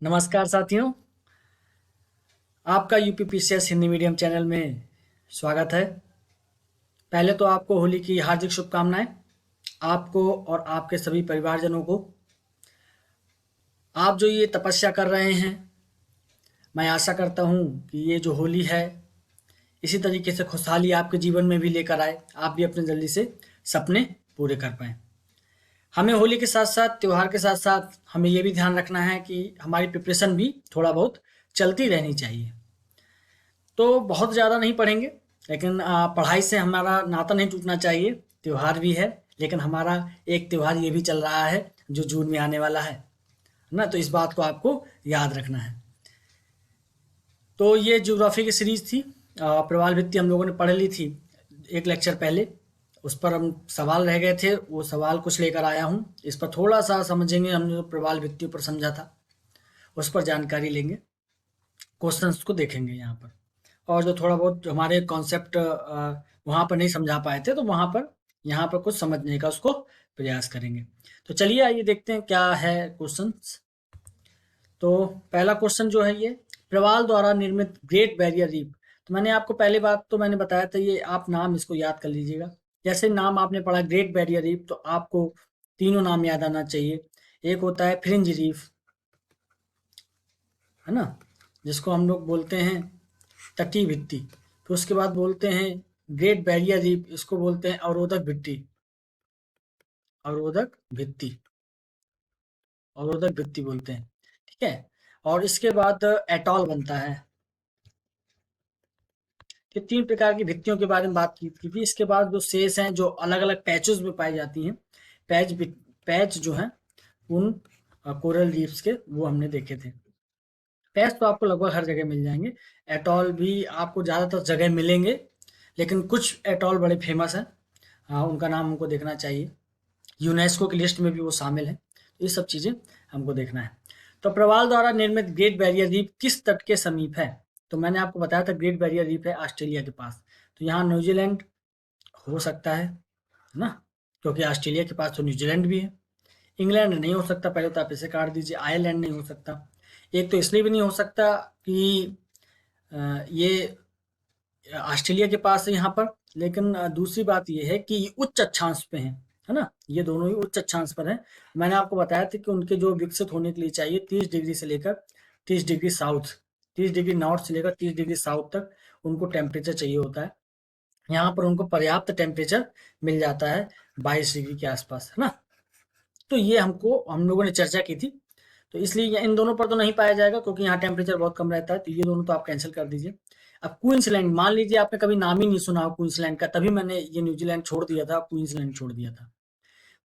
नमस्कार साथियों, आपका यूपीपीसीएस हिंदी मीडियम चैनल में स्वागत है। पहले तो आपको होली की हार्दिक शुभकामनाएं, आपको और आपके सभी परिवारजनों को। आप जो ये तपस्या कर रहे हैं, मैं आशा करता हूँ कि ये जो होली है इसी तरीके से खुशहाली आपके जीवन में भी लेकर आए, आप भी अपने जल्दी से सपने पूरे कर पाएँ। हमें होली के साथ-साथ, त्योहार के साथ-साथ हमें ये भी ध्यान रखना है कि हमारी प्रिपरेशन भी थोड़ा बहुत चलती रहनी चाहिए। तो बहुत ज़्यादा नहीं पढ़ेंगे, लेकिन पढ़ाई से हमारा नाता नहीं टूटना चाहिए। त्योहार भी है, लेकिन हमारा एक त्योहार ये भी चल रहा है जो जून में आने वाला है ना? तो इस बात को आपको याद रखना है। तो ये ज्योग्राफी की सीरीज थी। प्रवाल भित्ति हम लोगों ने पढ़ ली थी एक लेक्चर पहले। उस पर हम सवाल रह गए थे, वो सवाल कुछ लेकर आया हूँ। इस पर थोड़ा सा समझेंगे, हमने जो प्रवाल भित्ति पर समझा था उस पर जानकारी लेंगे, क्वेश्चंस को देखेंगे यहाँ पर। और जो थोड़ा बहुत जो हमारे कॉन्सेप्ट वहाँ पर नहीं समझा पाए थे, तो वहाँ पर यहाँ पर कुछ समझने का उसको प्रयास करेंगे। तो चलिए आइए देखते हैं क्या है क्वेश्चंस। तो पहला क्वेश्चन जो है, ये प्रवाल द्वारा निर्मित ग्रेट बैरियर रीफ। तो मैंने आपको पहले बात तो मैंने बताया था, ये आप नाम इसको याद कर लीजिएगा। जैसे नाम आपने पढ़ा ग्रेट बैरियर रीफ, तो आपको तीनों नाम याद आना चाहिए। एक होता है फ्रिंज रीफ, है ना, जिसको हम लोग बोलते हैं तटीय भित्ति। फिर उसके बाद बोलते हैं ग्रेट बैरियर रीफ, इसको बोलते हैं अवरोधक भित्ति। अवरोधक भित्ति, अवरोधक भित्ति बोलते हैं, ठीक है। और इसके बाद एटॉल बनता है। ये तीन प्रकार की भित्तियों के बारे में बात की थी। इसके बाद जो शेष हैं, जो अलग अलग पैचेस में पाई जाती हैं, पैच पैच जो हैं उन कोरल रीफ्स के, वो हमने देखे थे। पैच तो आपको लगभग हर जगह मिल जाएंगे। एटॉल भी आपको ज़्यादातर जगह मिलेंगे, लेकिन कुछ एटॉल बड़े फेमस हैं। उनका नाम हमको देखना चाहिए। यूनेस्को की लिस्ट में भी वो शामिल है। ये सब चीज़ें हमको देखना है। तो प्रवाल द्वारा निर्मित ग्रेट बैरियर रीफ किस तट के समीप है? तो मैंने आपको बताया था ग्रेट बैरियर रीफ है ऑस्ट्रेलिया के पास। तो यहाँ न्यूजीलैंड हो सकता है ना, क्योंकि ऑस्ट्रेलिया के पास तो न्यूजीलैंड भी है। इंग्लैंड नहीं हो सकता, पहले तो आप इसे काट दीजिए। आयरलैंड नहीं हो सकता। एक तो इसलिए भी नहीं हो सकता कि ये ऑस्ट्रेलिया के पास है यहाँ पर, लेकिन दूसरी बात ये है कि ये उच्च अक्षांश पे है ना, ये दोनों ही उच्च अक्षांश पर हैं। मैंने आपको बताया था कि उनके जो विकसित होने के लिए चाहिए 30 डिग्री से लेकर 30 डिग्री साउथ, 30 डिग्री नॉर्थ से लेकर 30 डिग्री साउथ तक उनको टेम्परेचर चाहिए होता है। यहाँ पर उनको पर्याप्त टेम्परेचर मिल जाता है 22 डिग्री के आसपास, है ना। तो ये हमको हम लोगों ने चर्चा की थी। तो इसलिए इन दोनों पर तो नहीं पाया जाएगा, क्योंकि यहाँ टेम्परेचर बहुत कम रहता है। तो ये दोनों तो आप कैंसिल कर दीजिए। अब क्वींसलैंड, मान लीजिए आपने कभी नाम ही नहीं सुना हो क्वींसलैंड का, तभी मैंने ये न्यूजीलैंड छोड़ दिया था, क्वींसलैंड छोड़ दिया था।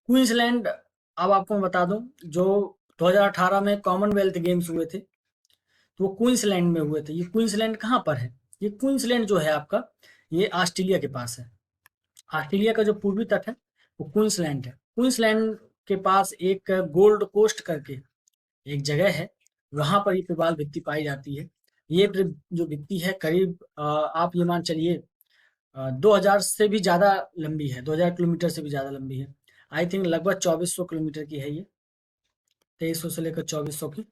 क्वींसलैंड, अब आपको मैं बता दूं, जो 2018 में कॉमनवेल्थ गेम्स हुए थे, तो वो क्वींसलैंड में हुए थे। ये क्वींसलैंड कहाँ पर है? ये क्वींसलैंड जो है आपका, ये ऑस्ट्रेलिया के पास है। ऑस्ट्रेलिया का जो पूर्वी तट है वो क्वींसलैंड है। क्वींसलैंड के पास एक गोल्ड कोस्ट करके एक जगह है, वहां पर ये प्रवाल भित्ति पाई जाती है। ये जो भित्ति है करीब आप ये मान चलिए 2000 से भी ज्यादा लंबी है, 2000 किलोमीटर से भी ज्यादा लंबी है। आई थिंक लगभग 2400 किलोमीटर की है ये, 2300 से लेकर 2400 की,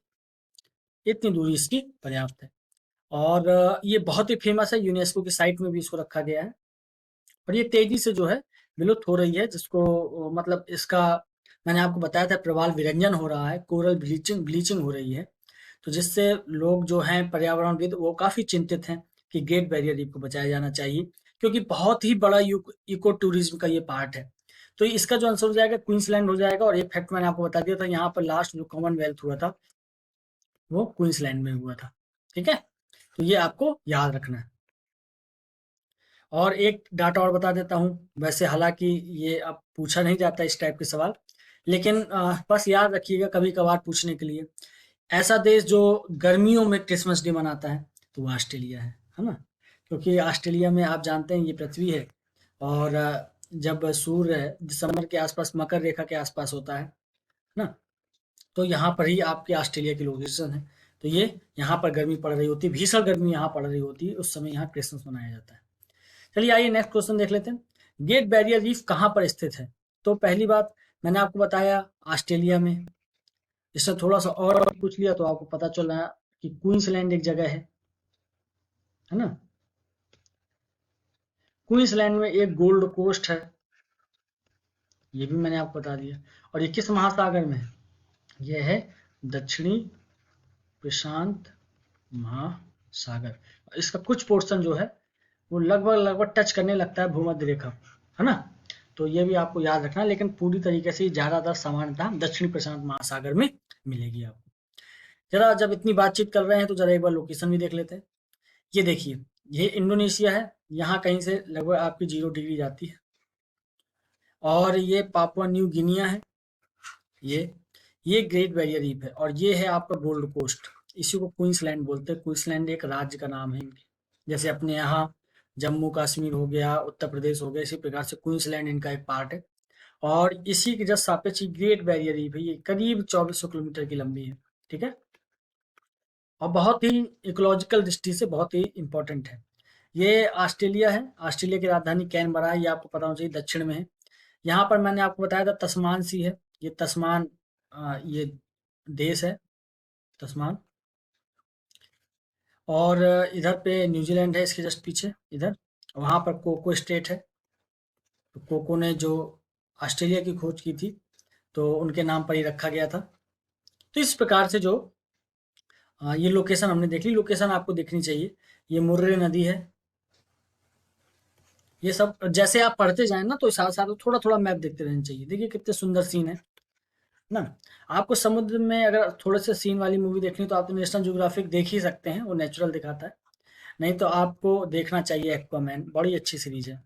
इतनी दूरी इसकी पर्याप्त है। और ये बहुत ही फेमस है, यूनेस्को की साइट में भी इसको रखा गया है। और ये तेजी से जो है विलुप्त हो रही है, जिसको मतलब इसका मैंने आपको बताया था प्रवाल विरंजन हो रहा है, कोरल ब्लीचिंग ब्लीचिंग हो रही है। तो जिससे लोग जो हैं पर्यावरणविद, वो काफी चिंतित हैं कि ग्रेट बैरियर रीफ को बचाया जाना चाहिए, क्योंकि बहुत ही बड़ा इको टूरिज्म का ये पार्ट है। तो इसका जो आंसर हो जाएगा क्वींसलैंड हो जाएगा। और एक फैक्ट मैंने आपको बता दिया था, यहाँ पर लास्ट जो कॉमनवेल्थ हुआ था वो क्वींसलैंड में हुआ था, ठीक है। तो ये आपको याद रखना है। और एक डाटा और बता देता हूँ, वैसे हालांकि ये अब पूछा नहीं जाता इस टाइप के सवाल, लेकिन बस याद रखिएगा कभी कभार पूछने के लिए। ऐसा देश जो गर्मियों में क्रिसमस डे मनाता है, तो वो ऑस्ट्रेलिया है ना। क्योंकि ऑस्ट्रेलिया में आप जानते हैं ये पृथ्वी है, और जब सूर्य दिसंबर के आसपास मकर रेखा के आसपास होता है ना, तो यहाँ पर ही आपके ऑस्ट्रेलिया की लोकेशन है। तो ये यहाँ पर गर्मी पड़ रही होती है, भीषण गर्मी यहाँ पड़ रही होती है, उस समय यहाँ क्रिसमस मनाया जाता है। चलिए आइए नेक्स्ट क्वेश्चन देख लेते हैं। ग्रेट बैरियर रीफ कहाँ पर स्थित है? तो पहली बात मैंने आपको बताया ऑस्ट्रेलिया में। इससे थोड़ा सा और पूछ लिया तो आपको पता चला कि क्वींसलैंड एक जगह है ना। क्वींसलैंड में एक गोल्ड कोस्ट है, ये भी मैंने आपको बता दिया। और ये किस महासागर में है? ये है दक्षिणी प्रशांत महासागर। इसका कुछ पोर्शन जो है वो लगभग लगभग टच करने लगता है भूमध्य रेखा, है ना। तो ये भी आपको याद रखना, लेकिन पूरी तरीके से ज्यादातर समानता दक्षिणी प्रशांत महासागर में मिलेगी आपको। जरा जब इतनी बातचीत कर रहे हैं तो जरा एक बार लोकेशन भी देख लेते हैं। ये देखिए, ये इंडोनेशिया है, यहाँ कहीं से लगभग आपकी 0 डिग्री जाती है। और ये पापुआ न्यू गिनिया है, ये ये ग्रेट बैरियर रीफ है, और ये है आपका गोल्ड कोस्ट। इसी को क्वींसलैंड बोलते हैं। क्वींसलैंड एक राज्य का नाम है इनके, जैसे अपने यहाँ जम्मू कश्मीर हो गया, उत्तर प्रदेश हो गया, इसी प्रकार से क्वींसलैंड इनका एक पार्ट है। और इसी के जस्ट सापेक्ष ग्रेट बैरियर रीफ है, ये करीब 2400 किलोमीटर की लंबी है, ठीक है। और बहुत ही इकोलॉजिकल दृष्टि से बहुत ही इंपॉर्टेंट है। ये ऑस्ट्रेलिया है, ऑस्ट्रेलिया की राजधानी कैनबरा है, ये आपको पता होना चाहिए, दक्षिण में है। यहाँ पर मैंने आपको बताया था तस्मान सी है, ये तस्मान ये देश है, तस्मान। और इधर पे न्यूजीलैंड है, इसके जस्ट पीछे इधर। वहां पर कोको स्टेट है, तो कोको ने जो ऑस्ट्रेलिया की खोज की थी तो उनके नाम पर ही रखा गया था। तो इस प्रकार से जो ये लोकेशन हमने देख ली, लोकेशन आपको देखनी चाहिए। ये मुर्रे नदी है, ये सब जैसे आप पढ़ते जाएं ना तो साथ साथ थोड़ा थोड़ा मैप देखते रहना चाहिए। देखिए कितने सुंदर सीन है ना। आपको समुद्र में अगर थोड़े से सीन वाली मूवी देखनी तो आप तो नेशनल ज्योग्राफिक देख ही सकते हैं, वो नेचुरल दिखाता है। नहीं तो आपको देखना चाहिए एक्वामैन, बड़ी अच्छी सीरीज है।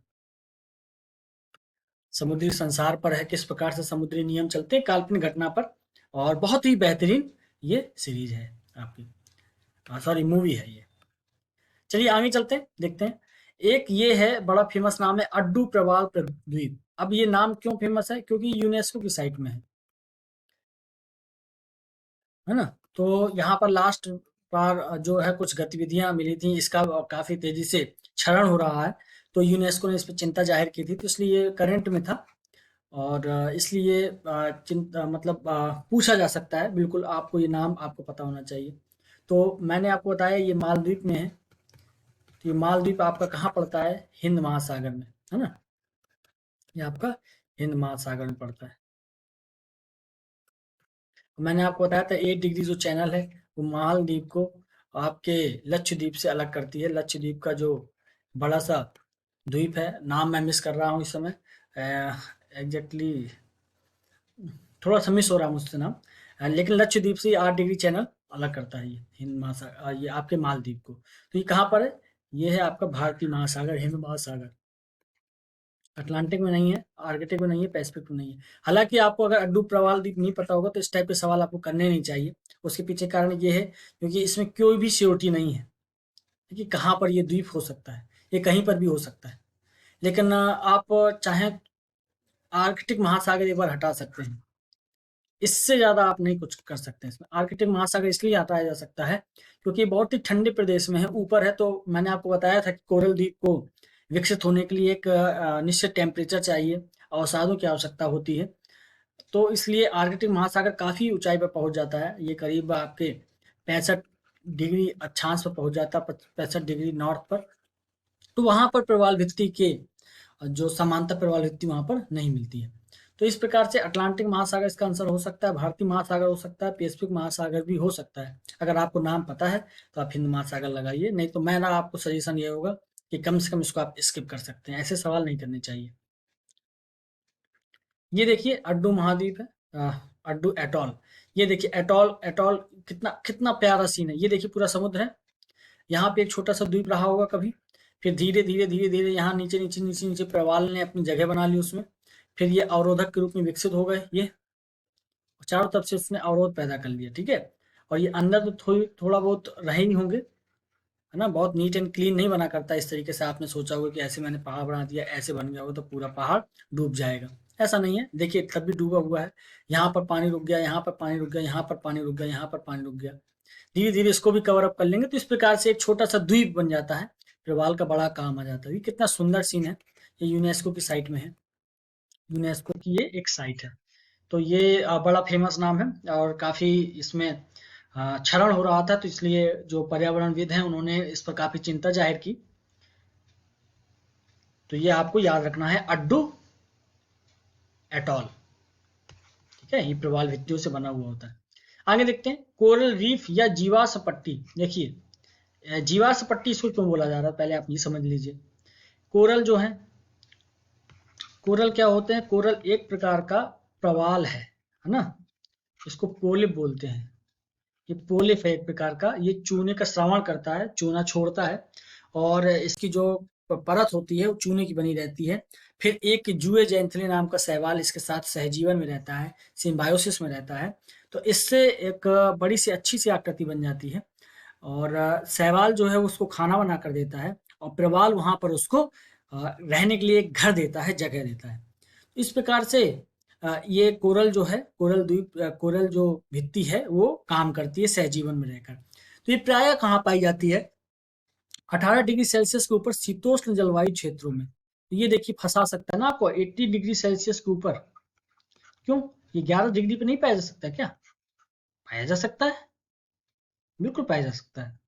समुद्री संसार पर है, किस प्रकार से समुद्री नियम चलते हैं काल्पनिक घटना पर, और बहुत ही बेहतरीन ये सीरीज है आपकी, सॉरी मूवी है ये। चलिए आगे चलते हैं, देखते हैं। एक ये है बड़ा फेमस नाम है अड्डू प्रवाल द्वीप। अब ये नाम क्यों फेमस है? क्योंकि यूनेस्को की साइट में है ना। तो यहाँ पर लास्ट बार जो है कुछ गतिविधियां मिली थी, इसका काफी तेजी से क्षरण हो रहा है। तो यूनेस्को ने इस पर चिंता जाहिर की थी, तो इसलिए ये करंट में था। और इसलिए चिंता मतलब पूछा जा सकता है, बिल्कुल आपको ये नाम आपको पता होना चाहिए। तो मैंने आपको बताया ये मालदीव में है। तो ये मालदीव आपका कहाँ पड़ता है? हिंद महासागर में, है ना। ये आपका हिंद महासागर में पड़ता है। मैंने आपको बताया था 8 डिग्री जो चैनल है वो मालदीव को आपके लक्षद्वीप से अलग करती है। लक्षद्वीप का जो बड़ा सा द्वीप है, नाम मैं मिस कर रहा हूँ इस समय, एग्जैक्टली थोड़ा सा मिस हो रहा है मुझसे नाम। लेकिन लक्षद्वीप से 8 डिग्री चैनल अलग करता है ये हिंद महासागर, ये आपके मालदीव को। तो ये कहाँ पर है? ये है आपका भारतीय महासागर, हिंद महासागर। अटलांटिक में नहीं है, आर्कटिक में नहीं है, पैसिफिक में नहीं है। हालांकि आपको अगर अड्डू प्रवाल द्वीप नहीं पता होगा तो इस टाइप के सवाल आपको करने नहीं चाहिए। उसके पीछे कारण ये है क्योंकि इसमें कोई भी श्योरिटी नहीं है कि कहाँ पर ये द्वीप हो सकता है, ये कहीं पर भी हो सकता है। लेकिन आप चाहें आर्कटिक महासागर एक बार हटा सकते हैं, इससे ज्यादा आप नहीं कुछ कर सकते हैं इसमें। आर्कटिक महासागर इसलिए हटाया जा सकता है क्योंकि बहुत ही ठंडे प्रदेश में है, ऊपर है। तो मैंने आपको बताया था कि कोरल द्वीप को विकसित होने के लिए एक निश्चित टेम्परेचर चाहिए, अवसादों की आवश्यकता होती है। तो इसलिए आर्कटिक महासागर काफी ऊंचाई पर पहुंच जाता है, ये करीब आपके 65 डिग्री अक्षांश पर पहुंच जाता है, 65 डिग्री नॉर्थ पर। तो वहां पर प्रवाल भित्ति के जो समांतर प्रवाल भित्ति वहां पर नहीं मिलती है। तो इस प्रकार से अटलांटिक महासागर इसका आंसर हो सकता है, भारतीय महासागर हो सकता है, पैसिफिक महासागर भी हो सकता है। अगर आपको नाम पता है तो आप हिंद महासागर लगाइए, नहीं तो मेरा आपको सजेशन ये होगा कि कम से कम इसको आप स्किप कर सकते हैं, ऐसे सवाल नहीं करने चाहिए। ये देखिए अड्डू महाद्वीप है, अड्डू एटॉल। ये देखिए एटॉल, एटॉल कितना कितना प्यारा सीन है। ये देखिए पूरा समुद्र है, यहाँ पे एक छोटा सा द्वीप रहा होगा कभी, फिर धीरे धीरे धीरे धीरे यहाँ नीचे नीचे नीचे नीचे प्रवाल ने अपनी जगह बना ली उसमें। फिर ये अवरोधक के रूप में विकसित हो गए, ये चारों तरफ से उसने अवरोध पैदा कर लिया, ठीक है। और ये अंदर तो थोड़ा बहुत रहे ही होंगे, है ना। बहुत नीट एंड क्लीन नहीं बना करता इस तरीके से आपने सोचा होगा कि ऐसे मैंने पहाड़ बना दिया, ऐसे बन गया होगा तो पूरा पहाड़ डूब जाएगा। ऐसा नहीं है, देखिए तब भी डूबा हुआ है। यहाँ पर पानी रुक गया, यहाँ पर पानी रुक गया, यहाँ पर पानी रुक गया, यहाँ पर पानी रुक गया। धीरे धीरे इसको भी कवर अप कर लेंगे तो इस प्रकार से एक छोटा सा द्वीप बन जाता है, प्रवाल का बड़ा काम आ जाता है। ये कितना सुंदर सीन है, ये यूनेस्को की साइट में है, यूनेस्को की ये एक साइट है। तो ये बड़ा फेमस नाम है और काफ़ी इसमें क्षरण हो रहा था, तो इसलिए जो पर्यावरणविद हैं उन्होंने इस पर काफ़ी चिंता जाहिर की। तो ये आपको याद रखना है, अड्डू एटॉल। ठीक है, ये प्रवाल भित्तियों से बना हुआ होता है। आगे देखते हैं, कोरल रीफ या जीवाश्म पट्टी। देखिए जीवाश्म पट्टी इसको क्यों बोला जा रहा है, पहले आप ये समझ लीजिए। कोरल जो है, कोरल क्या होते हैं, कोरल एक प्रकार का प्रवाल है ना, इसको पोलिप बोलते हैं। ये पोलिप है एक प्रकार का, ये चूने का श्रवण करता है, चूना छोड़ता है और इसकी जो परत होती है वो चूने की बनी रहती है। फिर एक जुए जैंथली नाम का शैवाल इसके साथ सहजीवन में रहता है, सिम्बायोसिस में रहता है। तो इससे एक बड़ी सी अच्छी सी आकृति बन जाती है और शैवाल जो है उसको खाना बना कर देता है और प्रवाल वहां पर उसको रहने के लिए एक घर देता है, जगह देता है। इस प्रकार से ये कोरल जो है, कोरल द्वीप, कोरल जो भित्ति है वो काम करती है सहजीवन में रहकर। तो ये प्रायः कहाँ पाई जाती है, 18 डिग्री सेल्सियस के ऊपर शीतोष्ण जलवायु क्षेत्रों में। तो ये देखिए फंसा सकता है ना आपको, 80 डिग्री सेल्सियस के ऊपर। क्यों, ये 11 डिग्री पे नहीं पाया जा सकता क्या? पाया जा सकता है, बिल्कुल पाया जा सकता है,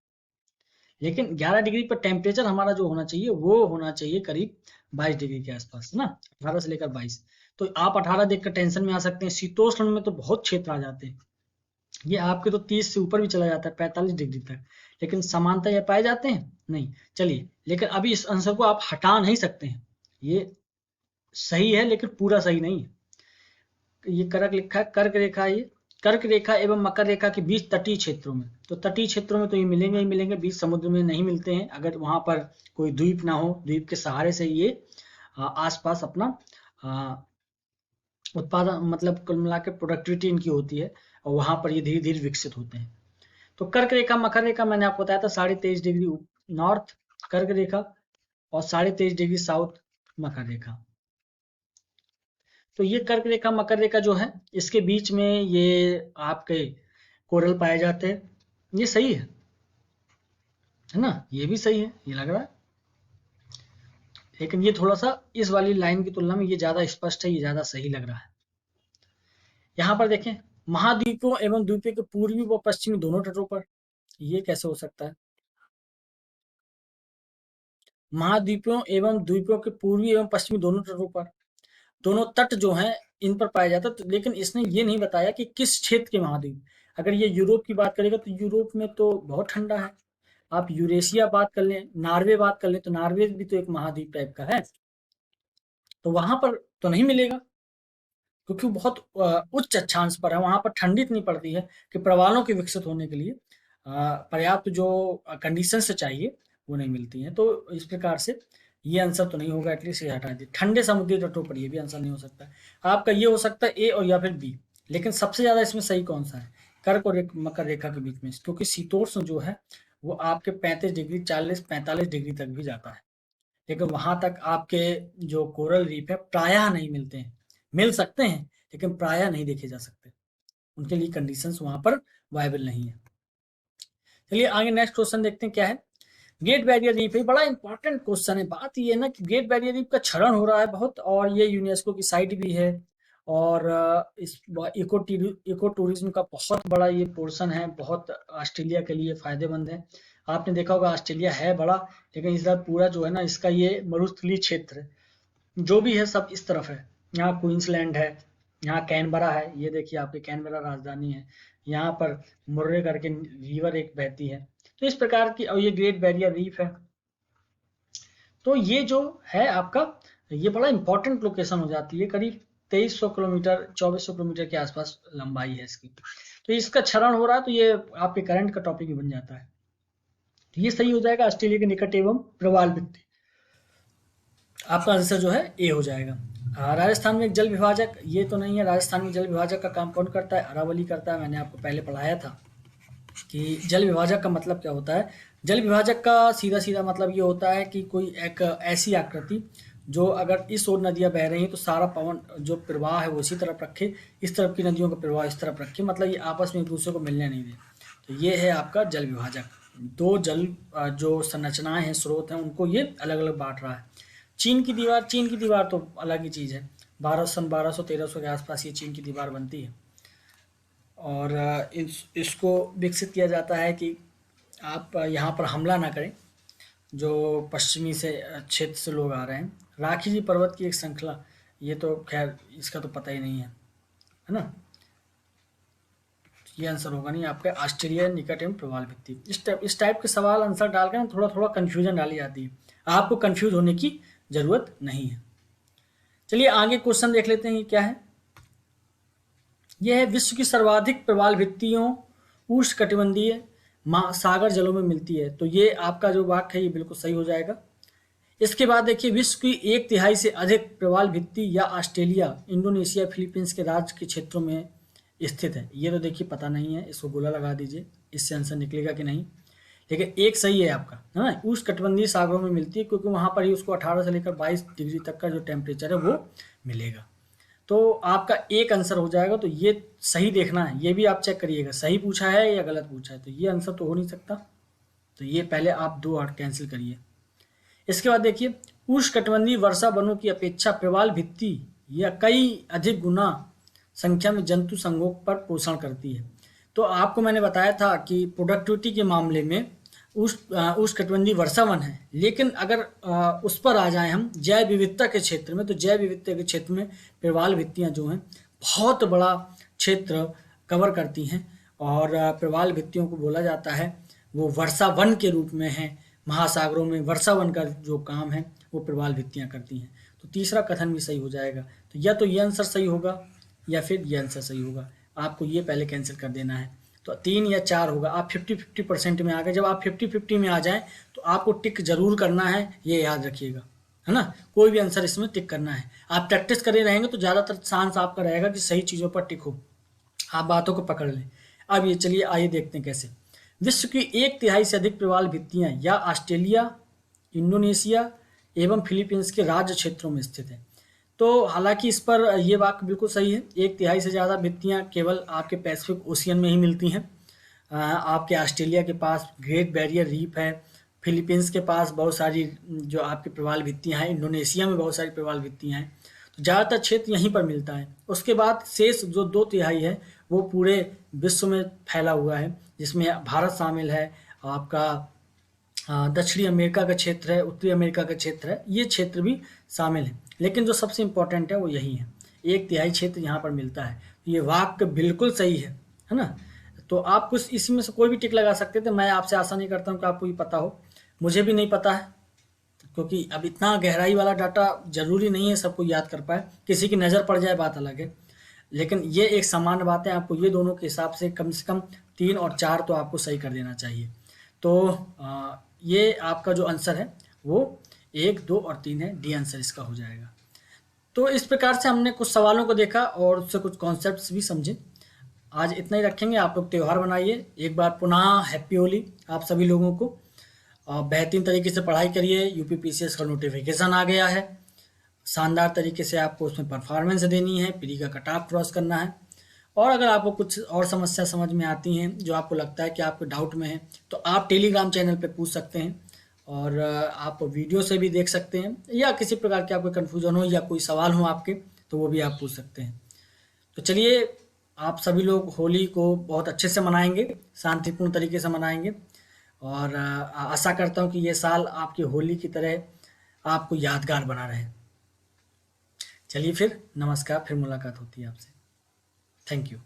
लेकिन 11 डिग्री पर टेम्परेचर हमारा जो होना चाहिए वो होना चाहिए करीब 22 डिग्री के आसपास ना, 18 से लेकर 22। तो आप 18 देखकर टेंशन में आ सकते हैं, शीतोष्ण में तो बहुत क्षेत्र आ जाते हैं, ये आपके तो 30 से ऊपर भी चला जाता है, 45 डिग्री तक, लेकिन समानता ये पाए जाते हैं नहीं। चलिए, लेकिन अभी इस आंसर को आप हटा नहीं सकते हैं, ये सही है लेकिन पूरा सही नहीं है। ये कर्क लिखा है, कर्क रेखा, ये कर्क रेखा एवं मकर रेखा के बीच तटीय क्षेत्रों में, तो तटीय क्षेत्रों में तो ये मिलेंगे ही मिलेंगे, बीच समुद्र में नहीं मिलते हैं, अगर वहां पर कोई द्वीप ना हो, द्वीप के सहारे से ये आसपास अपना उत्पादन, मतलब कुल मिला के प्रोडक्टिविटी इनकी होती है और वहां पर ये धीरे धीरे विकसित होते हैं। तो कर्क रेखा मकर रेखा मैंने आपको बताया था 23.5 डिग्री नॉर्थ कर्क रेखा और 23.5 डिग्री साउथ मकर रेखा। तो ये कर्क रेखा मकर रेखा जो है, इसके बीच में ये आपके कोरल पाए जाते हैं। ये सही है ना, ये भी सही है, ये लग रहा है, लेकिन ये थोड़ा सा इस वाली लाइन की तुलना में ये ज्यादा स्पष्ट है, ये ज्यादा सही लग रहा है। यहाँ पर देखें, महाद्वीपों एवं द्वीपों के पूर्वी व पश्चिमी दोनों तटों पर, ये कैसे हो सकता है? महाद्वीपों एवं द्वीपों के पूर्वी एवं पश्चिमी दोनों तटों पर, दोनों तट जो हैं इन पर पाया जाता है, तो लेकिन इसने ये नहीं बताया कि किस क्षेत्र के महाद्वीप। अगर ये यूरोप की बात करेगा तो यूरोप में तो बहुत ठंडा है, आप यूरेशिया बात कर लें, नार्वे बात कर लें, तो नार्वे भी तो एक महाद्वीप टाइप का है, तो वहां पर तो नहीं मिलेगा क्योंकि वो बहुत उच्च अक्षांश पर है, वहां पर ठंडी इतनी पड़ती है कि प्रवालों के विकसित होने के लिए पर्याप्त जो कंडीशंस चाहिए वो नहीं मिलती हैं। तो इस प्रकार से ये आंसर तो नहीं होगा, एटलीस्ट ये हटा दिए। ठंडे समुद्री तटों पर ये भी आंसर नहीं हो सकता है। आपका ये हो सकता है ए और या फिर बी, लेकिन सबसे ज्यादा इसमें सही कौन सा है? कर्क और मकर रेखा के बीच में, क्योंकि शीतोष्ण जो है वो आपके 35 डिग्री 40-45 डिग्री तक भी जाता है, लेकिन वहां तक आपके जो कोरल रीफ है प्रायः नहीं मिलते हैं, मिल सकते हैं लेकिन प्रायः नहीं देखे जा सकते, उनके लिए कंडीशंस वहां पर वायबल नहीं है। चलिए आगे नेक्स्ट क्वेश्चन देखते हैं क्या है। ग्रेट बैरियर रीफ है, बड़ा इंपॉर्टेंट क्वेश्चन है। बात ये है ना कि ग्रेट बैरियर रीफ का क्षरण हो रहा है बहुत, और ये यूनेस्को की साइट भी है और इस इको टूरिज्म का बहुत बड़ा ये पोर्शन है, बहुत ऑस्ट्रेलिया के लिए फायदेमंद है। आपने देखा होगा ऑस्ट्रेलिया है बड़ा, लेकिन इस बार पूरा जो है ना इसका ये मरुस्थलीय क्षेत्र है, जो भी है सब इस तरफ है। यहाँ क्वींसलैंड है, यहाँ कैनबरा है, ये देखिए आपकी कैनबरा राजधानी है, यहाँ पर मुर्रे करके रिवर एक बहती है। तो इस प्रकार की, और ये ग्रेट बैरियर रीफ है। तो ये जो है आपका, ये बड़ा इंपॉर्टेंट लोकेशन हो जाती है, करीब 2300 किलोमीटर 2400 किलोमीटर के आसपास लंबाई है इसकी। तो इसका क्षरण हो रहा है, तो ये आपके करंट का टॉपिक भी बन जाता है। तो ये सही हो जाएगा, ऑस्ट्रेलिया के निकट एवं प्रवाल भित्ति। आपका आंसर जो है ए हो जाएगा। राजस्थान में एक जल विभाजक, ये तो नहीं है। राजस्थान में जल विभाजक का काम कौन करता है? अरावली करता है। मैंने आपको पहले पढ़ाया था कि जल विभाजक का मतलब क्या होता है। जल विभाजक का सीधा सीधा मतलब ये होता है कि कोई एक ऐसी आकृति जो अगर इस ओर नदियां बह रही हैं तो सारा पवन जो प्रवाह है वो इसी तरफ रखे, इस तरफ की नदियों का प्रवाह इस तरफ रखे, मतलब ये आपस में एक दूसरे को मिलने नहीं दे। तो ये है आपका जल विभाजक। दो जल जो संरचनाएं हैं, स्रोत हैं, उनको ये अलग अलग बांट रहा है। चीन की दीवार तो अलग ही चीज है। सन 1200-1300 के आसपास ये चीन की दीवार बनती है। और इसको विकसित किया जाता है कि आप यहाँ पर हमला ना करें, जो पश्चिमी से क्षेत्र से लोग आ रहे हैं। राखीजी पर्वत की एक श्रृंखला, ये तो खैर इसका तो पता ही नहीं है ना। ये आंसर होगा नहीं आपका, ऑस्ट्रेलिया निकट एवं प्रवाल भित्ति। इस टाइप के सवाल आंसर डालकर ना थोड़ा थोड़ा कन्फ्यूजन डाली जाती है, आपको कन्फ्यूज होने की जरूरत नहीं है। चलिए आगे क्वेश्चन देख लेते हैं, ये क्या है। यह है विश्व की सर्वाधिक प्रवाल भित्तियों उष्णकटिबंधीय सागर जलों में मिलती है। तो ये आपका जो वाक्य है ये बिल्कुल सही हो जाएगा। इसके बाद देखिए, विश्व की 1/3 से अधिक प्रवाल भित्ति या ऑस्ट्रेलिया, इंडोनेशिया, फिलीपींस के राज्य के क्षेत्रों में स्थित है। ये तो देखिए पता नहीं है, इसको गोला लगा दीजिए, इससे आंसर निकलेगा कि नहीं। लेकिन एक सही है आपका, है ना, उष्णकटिबंधीय सागरों में मिलती है, क्योंकि वहां पर ही उसको 18 से लेकर 22 डिग्री तक का जो टेम्परेचर है वो मिलेगा। तो आपका एक आंसर हो जाएगा। तो ये सही देखना है, ये भी आप चेक करिएगा सही पूछा है या गलत पूछा है। तो ये आंसर तो हो नहीं सकता, तो ये पहले आप 2 8 कैंसिल करिए। इसके बाद देखिए, उष्णकटिबंधीय वर्षा वनों की अपेक्षा प्रवाल भित्ति या कई अधिक गुना संख्या में जंतु संघों पर पोषण करती है। तो आपको मैंने बताया था कि प्रोडक्टिविटी के मामले में उष्णकटिबंधीय वर्षा वन है, लेकिन अगर उस पर आ जाएं हम जैव विविधता के क्षेत्र में, तो जैव विविधता के क्षेत्र में प्रवाल भित्तियां जो हैं बहुत बड़ा क्षेत्र कवर करती हैं, और प्रवाल भित्तियों को बोला जाता है वो वर्षा वन के रूप में है। महासागरों में वर्षा वन का जो काम है वो प्रवाल भित्तियां करती हैं। तो तीसरा कथन भी सही हो जाएगा। तो या तो ये आंसर सही होगा या फिर ये आंसर सही होगा, आपको ये पहले कैंसिल कर देना है। तो 3 या 4 होगा। आप 50-50% में आ गए। जब आप 50-50 में आ जाएं तो आपको टिक जरूर करना है, ये याद रखिएगा, है ना। कोई भी आंसर इसमें टिक करना है। आप प्रैक्टिस करे रहेंगे तो ज़्यादातर चांस आपका रहेगा कि सही चीज़ों पर टिक हो, आप बातों को पकड़ लें। अब ये चलिए आइए देखते हैं कैसे। विश्व की 1/3 से अधिक प्रवाल भित्तियाँ या ऑस्ट्रेलिया, इंडोनेशिया एवं फिलीपींस के राज्य क्षेत्रों में स्थित है। तो हालांकि इस पर यह वाक्य बिल्कुल सही है। 1/3 से ज़्यादा भित्तियाँ केवल आपके पैसिफिक ओशियन में ही मिलती हैं। आपके ऑस्ट्रेलिया के पास ग्रेट बैरियर रीफ है, फिलीपींस के पास बहुत सारी जो आपकी प्रवाल भित्तियाँ हैं, इंडोनेशिया में बहुत सारी प्रवाल भित्तियाँ हैं। तो ज़्यादातर क्षेत्र यहीं पर मिलता है। उसके बाद शेष जो 2/3 है वो पूरे विश्व में फैला हुआ है, जिसमें भारत शामिल है, आपका दक्षिणी अमेरिका का क्षेत्र है, उत्तरी अमेरिका का क्षेत्र है, ये क्षेत्र भी शामिल है। लेकिन जो सबसे इम्पोर्टेंट है वो यही है, 1/3 क्षेत्र यहाँ पर मिलता है। ये वाक्य बिल्कुल सही है ना। तो आप कुछ इसी में से कोई भी टिक लगा सकते थे। मैं आपसे आशा नहीं करता हूँ कि आपको ये पता हो, मुझे भी नहीं पता है, क्योंकि अब इतना गहराई वाला डाटा जरूरी नहीं है सबको याद कर पाए। किसी की नज़र पड़ जाए बात अलग है, लेकिन ये एक सामान्य बात है। आपको ये दोनों के हिसाब से कम 3 और 4 तो आपको सही कर देना चाहिए। तो ये आपका जो आंसर है वो 1, 2 और 3 है, डी आंसर इसका हो जाएगा। तो इस प्रकार से हमने कुछ सवालों को देखा और उससे कुछ कॉन्सेप्ट्स भी समझे। आज इतना ही रखेंगे। आप लोग त्यौहार बनाइए। एक बार पुनः हैप्पी होली आप सभी लोगों को। बेहतरीन तरीके से पढ़ाई करिए। यूपीपीसीएस का नोटिफिकेशन आ गया है, शानदार तरीके से आपको उसमें परफॉर्मेंस देनी है, प्री का कट ऑफ क्रॉस करना है। और अगर आपको कुछ और समस्या समझ में आती हैं जो आपको लगता है कि आपको डाउट में है, तो आप टेलीग्राम चैनल पे पूछ सकते हैं, और आप वीडियो से भी देख सकते हैं, या किसी प्रकार के आपको कन्फ्यूजन हो या कोई सवाल हो आपके, तो वो भी आप पूछ सकते हैं। तो चलिए, आप सभी लोग होली को बहुत अच्छे से मनाएंगे, शांतिपूर्ण तरीके से मनाएंगे, और आशा करता हूँ कि ये साल आपकी होली की तरह आपको यादगार बना रहे। चलिए फिर, नमस्कार, फिर मुलाकात होती है आपसे। Thank you.